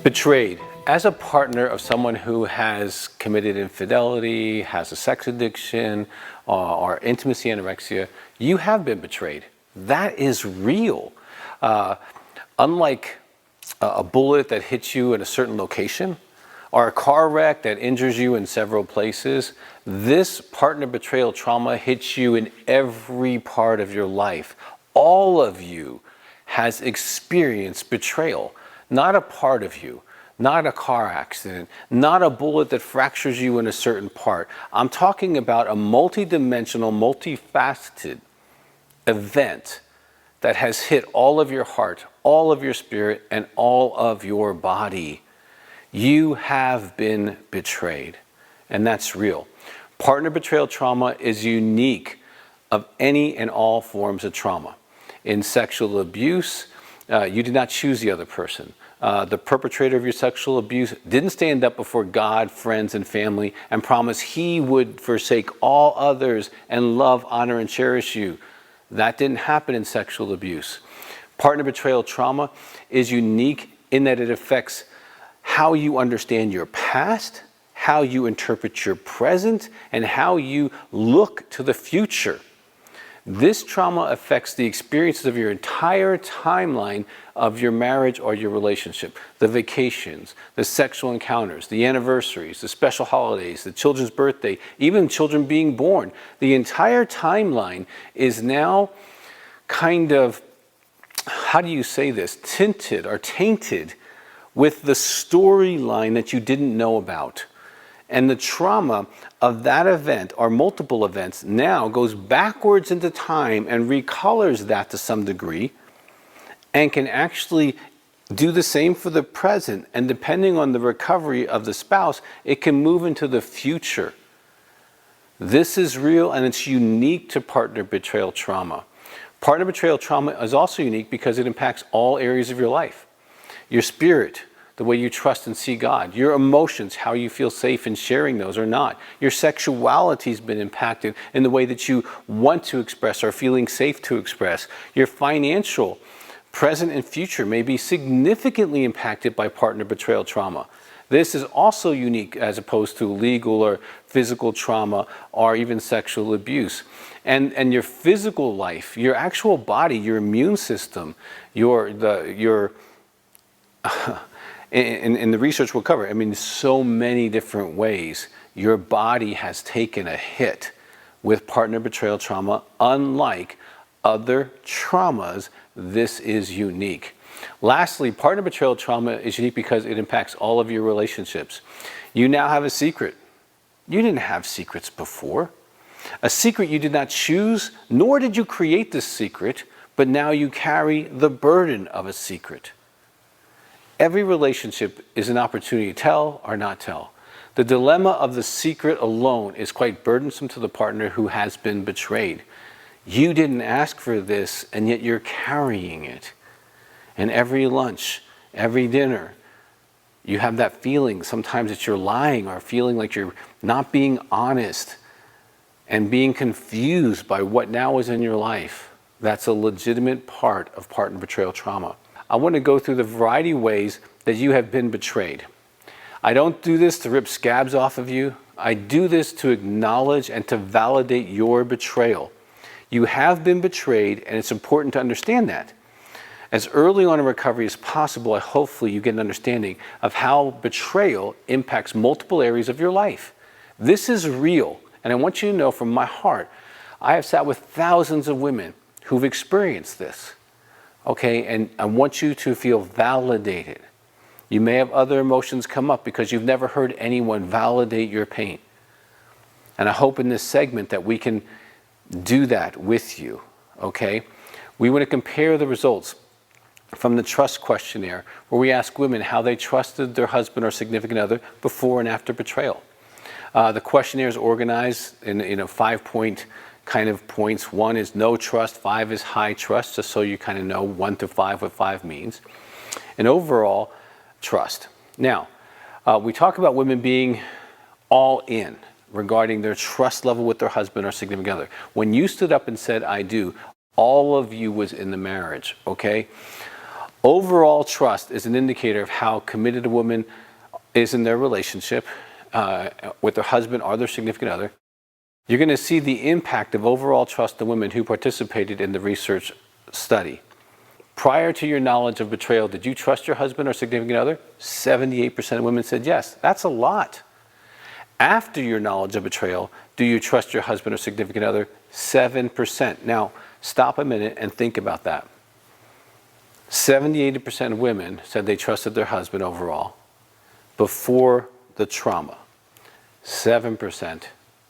Betrayed. As a partner of someone who has committed infidelity, has a sex addiction, or intimacy anorexia, you have been betrayed. That is real. Unlike a bullet that hits you in a certain location, or a car wreck that injures you in several places, this partner betrayal trauma hits you in every part of your life. All of you has experienced betrayal. Not a part of you, not a car accident, not a bullet that fractures you in a certain part. I'm talking about a multidimensional, multifaceted event that has hit all of your heart, all of your spirit, and all of your body. You have been betrayed, and that's real. Partner betrayal trauma is unique of any and all forms of trauma. In sexual abuse, you did not choose the other person. The perpetrator of your sexual abuse didn't stand up before God, friends, and family and promise he would forsake all others and love, honor, and cherish you. That didn't happen in sexual abuse. Partner betrayal trauma is unique in that it affects how you understand your past, how you interpret your present, and how you look to the future. This trauma affects the experiences of your entire timeline of your marriage or your relationship. The vacations, the sexual encounters, the anniversaries, the special holidays, the children's birthday, even children being born. The entire timeline is now kind of, how do you say this, tinted or tainted with the storyline that you didn't know about. And the trauma of that event or multiple events now goes backwards into time and recolors that to some degree and can actually do the same for the present. And depending on the recovery of the spouse, it can move into the future. This is real, and it's unique to partner betrayal trauma. Partner betrayal trauma is also unique because it impacts all areas of your life. Your spirit, the way you trust and see God, your emotions, how you feel safe in sharing those or not. Your sexuality has been impacted in the way that you want to express or feeling safe to express. Your financial, present and future may be significantly impacted by partner betrayal trauma. This is also unique as opposed to legal or physical trauma or even sexual abuse. And your physical life, your actual body, your immune system, in the research we'll cover, I mean, so many different ways your body has taken a hit with partner betrayal trauma. Unlike other traumas, this is unique. Lastly, partner betrayal trauma is unique because it impacts all of your relationships. You now have a secret. You didn't have secrets before. A secret you did not choose, nor did you create this secret, but now you carry the burden of a secret. Every relationship is an opportunity to tell or not tell. The dilemma of the secret alone is quite burdensome to the partner who has been betrayed. You didn't ask for this, and yet you're carrying it. And every lunch, every dinner, you have that feeling sometimes that you're lying or feeling like you're not being honest and being confused by what now is in your life. That's a legitimate part of partner betrayal trauma. I want to go through the variety of ways that you have been betrayed. I don't do this to rip scabs off of you. I do this to acknowledge and to validate your betrayal. You have been betrayed, and it's important to understand that. As early on in recovery as possible, hopefully you get an understanding of how betrayal impacts multiple areas of your life. This is real, and I want you to know from my heart, I have sat with thousands of women who've experienced this. Okay, and I want you to feel validated. You may have other emotions come up because you've never heard anyone validate your pain. And I hope in this segment that we can do that with you, okay? We want to compare the results from the trust questionnaire where we ask women how they trusted their husband or significant other before and after betrayal. The questionnaire is organized in 5-point kind of points. 1 is no trust, 5 is high trust, just so you kind of know 1 to 5 what 5 means. And overall, trust. Now, we talk about women being all in regarding their trust level with their husband or significant other. When you stood up and said, I do, all of you was in the marriage, okay? Overall trust is an indicator of how committed a woman is in their relationship with their husband or their significant other. You're going to see the impact of overall trust in women who participated in the research study. Prior to your knowledge of betrayal, did you trust your husband or significant other? 78% of women said yes. That's a lot. After your knowledge of betrayal, do you trust your husband or significant other? 7%. Now, stop a minute and think about that. 78% of women said they trusted their husband overall before the trauma. 7%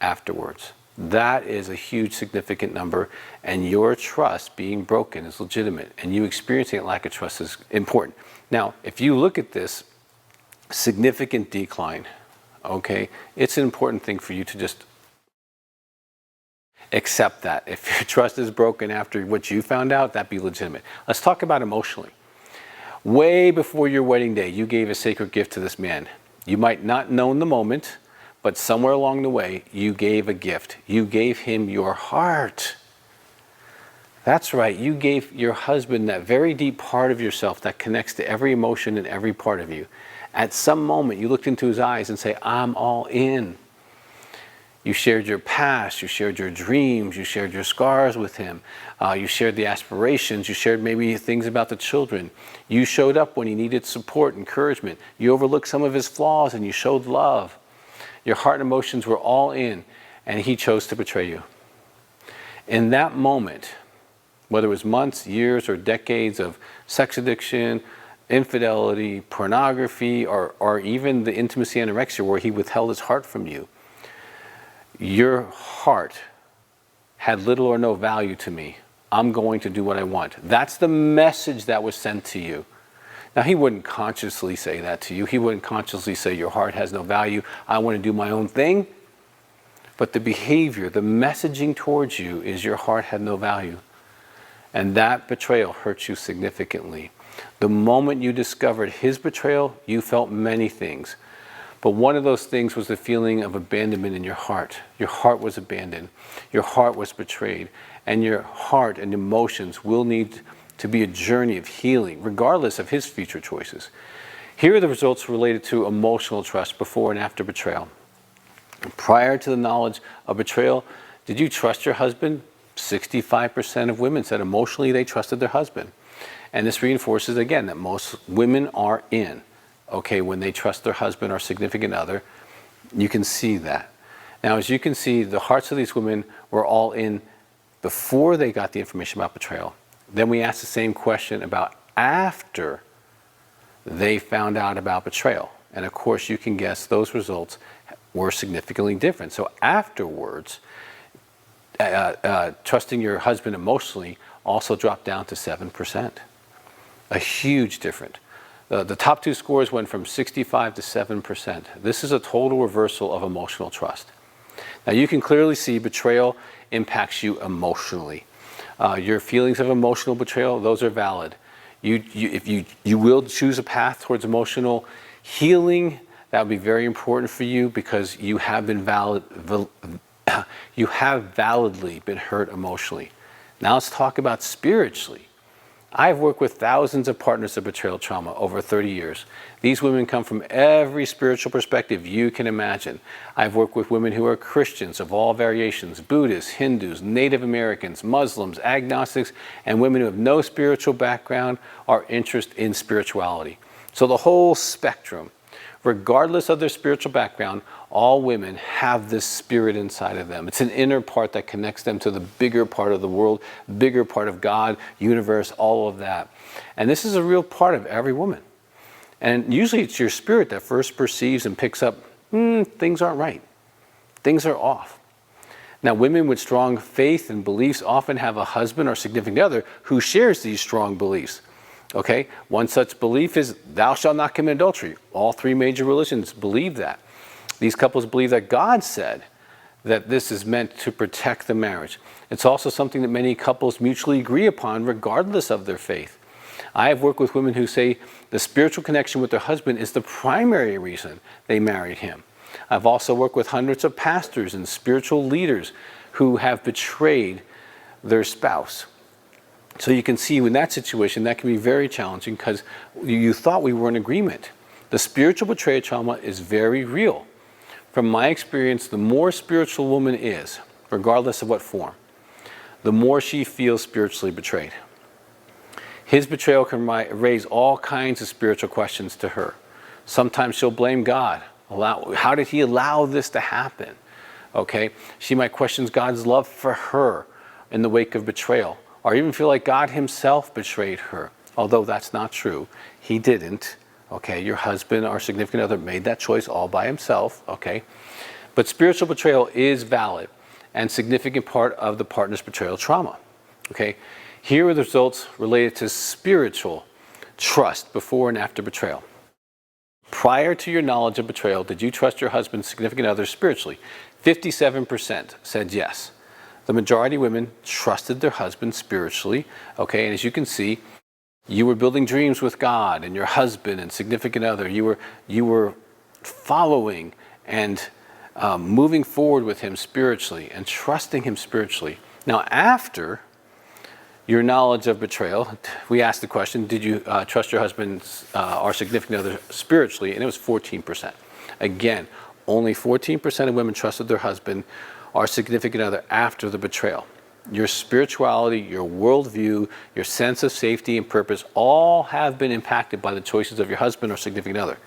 afterwards. That is a huge significant number, and your trust being broken is legitimate, and you experiencing a lack of trust is important. Now, if you look at this significant decline, okay, it's an important thing for you to just accept that. If your trust is broken after what you found out, that'd be legitimate. Let's talk about emotionally. Way before your wedding day, you gave a sacred gift to this man. You might not know in the moment, but somewhere along the way, you gave a gift. You gave him your heart. That's right, you gave your husband that very deep part of yourself that connects to every emotion and every part of you. At some moment, you looked into his eyes and say, I'm all in. You shared your past, you shared your dreams, you shared your scars with him. You shared the aspirations, you shared maybe things about the children. You showed up when he needed support, encouragement. You overlooked some of his flaws and you showed love. Your heart and emotions were all in, and he chose to betray you. In that moment, whether it was months, years, or decades of sex addiction, infidelity, pornography, or even the intimacy anorexia where he withheld his heart from you, your heart had little or no value to me. I'm going to do what I want. That's the message that was sent to you. Now, he wouldn't consciously say that to you. He wouldn't consciously say your heart has no value. I want to do my own thing. But the behavior, the messaging towards you is your heart had no value. And that betrayal hurt you significantly. The moment you discovered his betrayal, you felt many things. But one of those things was the feeling of abandonment in your heart. Your heart was abandoned. Your heart was betrayed. And your heart and emotions will need to be a journey of healing, regardless of his future choices. Here are the results related to emotional trust before and after betrayal. Prior to the knowledge of betrayal, did you trust your husband? 65% of women said emotionally they trusted their husband. And this reinforces again that most women are in, okay, when they trust their husband or significant other. You can see that. Now, as you can see, the hearts of these women were all in before they got the information about betrayal. Then we asked the same question about after they found out about betrayal. And of course, you can guess those results were significantly different. So afterwards, trusting your husband emotionally also dropped down to 7%. A huge difference. The top two scores went from 65 to 7%. This is a total reversal of emotional trust. Now, you can clearly see betrayal impacts you emotionally. Your feelings of emotional betrayal, those are valid. If you will choose a path towards emotional healing, that would be very important for you because you have been validly been hurt emotionally. Now let's talk about spiritually. I've worked with thousands of partners of betrayal trauma over 30 years. These women come from every spiritual perspective you can imagine. I've worked with women who are Christians of all variations, Buddhists, Hindus, Native Americans, Muslims, agnostics, and women who have no spiritual background or interest in spirituality. So the whole spectrum. Regardless of their spiritual background, all women have this spirit inside of them. It's an inner part that connects them to the bigger part of the world, bigger part of God, universe, all of that. And this is a real part of every woman. And usually it's your spirit that first perceives and picks up, things aren't right. Things are off. Now, women with strong faith and beliefs often have a husband or significant other who shares these strong beliefs. Okay, one such belief is, thou shalt not commit adultery. All three major religions believe that. These couples believe that God said that this is meant to protect the marriage. It's also something that many couples mutually agree upon regardless of their faith. I have worked with women who say the spiritual connection with their husband is the primary reason they married him. I've also worked with hundreds of pastors and spiritual leaders who have betrayed their spouse. So you can see in that situation, that can be very challenging because you thought we were in agreement. The spiritual betrayal trauma is very real. From my experience, the more spiritual a woman is, regardless of what form, the more she feels spiritually betrayed. His betrayal can raise all kinds of spiritual questions to her. Sometimes she'll blame God. How did he allow this to happen? Okay, she might question God's love for her in the wake of betrayal, or even feel like God himself betrayed her, although that's not true. He didn't. Okay, your husband or significant other made that choice all by himself. Okay, but spiritual betrayal is valid and significant part of the partner's betrayal trauma. Okay, here are the results related to spiritual trust before and after betrayal. Prior to your knowledge of betrayal, did you trust your husband's significant other spiritually? 57% said yes. The majority of women trusted their husband spiritually. Okay, and as you can see, you were building dreams with God and your husband and significant other. You were following and moving forward with him spiritually and trusting him spiritually. Now, after your knowledge of betrayal, we asked the question, did you trust your husband or significant other spiritually? And it was 14%. Again, only 14% of women trusted their husband or significant other after the betrayal. Your spirituality, your worldview, your sense of safety and purpose all have been impacted by the choices of your husband or significant other.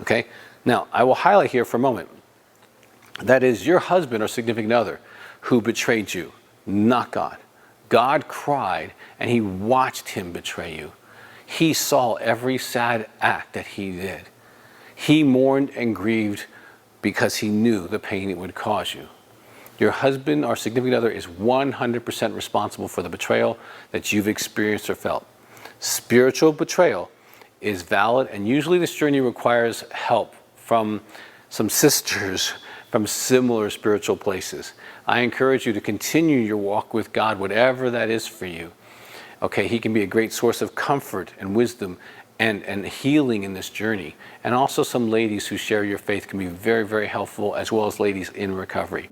Okay? Now, I will highlight here for a moment. That is your husband or significant other who betrayed you, not God. God cried and he watched him betray you. He saw every sad act that he did. He mourned and grieved because he knew the pain it would cause you. Your husband or significant other is 100% responsible for the betrayal that you've experienced or felt. Spiritual betrayal is valid, and usually this journey requires help from some sisters from similar spiritual places. I encourage you to continue your walk with God, whatever that is for you. Okay, he can be a great source of comfort and wisdom and healing in this journey. And also some ladies who share your faith can be very, very helpful, as well as ladies in recovery.